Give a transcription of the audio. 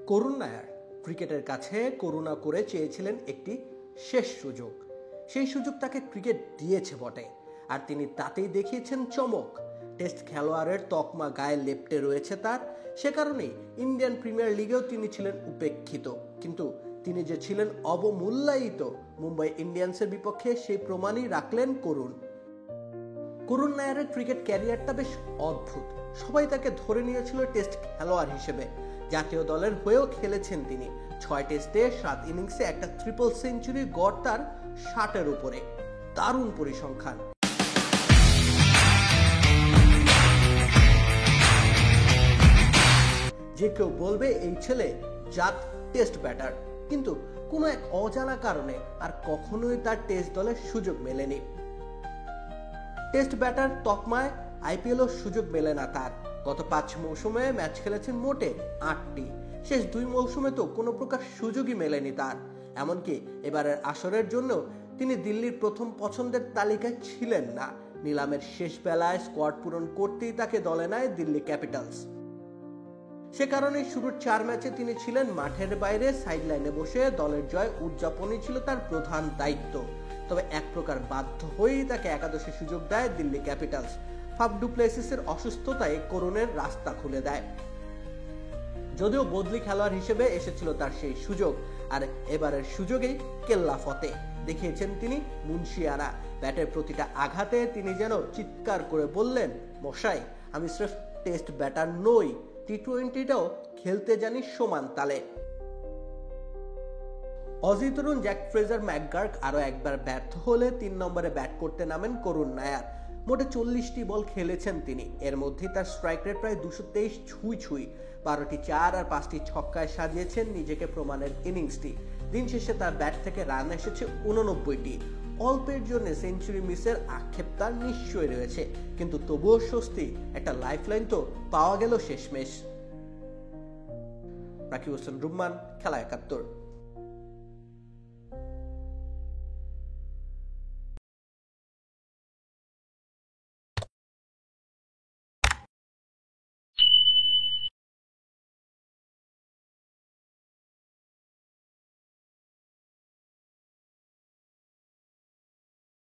করুণ নায়ার ক্রিকেটের কাছে করুণা করে চেয়েছিলেন একটি শেষ সুযোগ। সেই সুযোগ তাকে ক্রিকেট দিয়েছে বটে, আর তিনি তাতেই দেখিয়েছেন চমক। টেস্ট খেলোয়াড়ের তকমা গায়ে লেপ্টে রয়েছে তার, সে কারণেই ইন্ডিয়ান প্রিমিয়ার লিগেও তিনি ছিলেন উপেক্ষিত। কিন্তু তিনি যে ছিলেন অবমূল্যায়িত, মুম্বাই ইন্ডিয়ান্সের বিপক্ষে সেই প্রমাণই রাখলেন করুণ নায়ারের ক্রিকেট ক্যারিয়ারটা বেশ অদ্ভুত। সবাই তাকে ধরে নিয়েছিল টেস্ট খেলোয়াড় হিসেবে। জাতীয় দলের হয়েও খেলেছেন তিনি। 6 টেস্টে 7 ইনিংসে একটা ট্রিপল সেঞ্চুরি গড় তার 60-এর উপরে। দারুণ পরিসংখ্যান। যে কেউ বলবে এই ছেলে জাত টেস্ট ব্যাটার, কিন্তু কোনো এক অজানা কারণে আর কখনোই তার টেস্ট দলের সুযোগ মেলেনি। টেস্ট ব্যাটার তকমায় আইপিএলও সুযোগ মেলে না তার। গত 5 মৌসুমে ম্যাচ খেলেছেন মোটে 8টি। শেষ 2 মৌসুমে তো কোনো প্রকার সুযোগই মেলেনি তার। এমনকি এবারের আসরের জন্য তিনি দিল্লির প্রথম পছন্দের তালিকায় ছিলেন না। নিলামের শেষ বেলায় স্কোয়াড পূরণ করতেই তাকে দলে নেয় দিল্লি ক্যাপিটালস। সে কারণে শুরুর 4 ম্যাচে তিনি ছিলেন মাঠের বাইরে সাইডলাইনে বসে। দলের জয় উদযাপনই ছিল তার প্রধান দায়িত্ব। তবে এক প্রকার বাধ্য হয়েই তাকে একাদশে সুযোগ দেয় দিল্লি ক্যাপিটালস। ফাফ ডু প্লেসিসের অসুস্থতায় করুণের রাস্তা খুলে দেয়। যদিও বদলি খেলোয়াড় হিসেবে এসেছিল তার সেই সুযোগ, আর এবারের সুযোগেই কেল্লা ফতে দেখিয়েছেন তিনি মুন্সিয়ানা। ব্যাটের প্রতিটা আঘাতে তিনি যেন চিৎকার করে বললেন, মশাই আমি স্রেফ টেস্ট ব্যাটার নই, টি-20টাও খেলতে জানি সমান তালে। অজি তরুণ জ্যাক ফ্রেজার ম্যাকগার্ক আরো একবার ব্যর্থ হলে 3 নম্বরে ব্যাট করতে নামেন করুণ নায়ার। মোটে 40টি বল খেলেছেন তিনি। এর মধ্যে তার স্ট্রাইক রেট প্রায় 223 ছুঁই। 12টি 4 আর 5টি ছক্কায় সাজিয়েছেন নিজেকে প্রমাণের ইনিংসটি। দিন শেষে তার ব্যাট থেকে রান এসেছে 89টি। অল্পের জন্য সেঞ্চুরি মিসের আক্ষেপ তার নিশ্চয়ই রয়েছে, কিন্তু তবুও স্বস্তি, একটা লাইফলাইন তো পাওয়া গেল শেষমেশ। রাকিব হোসেন রুম্মান, খেলা 71।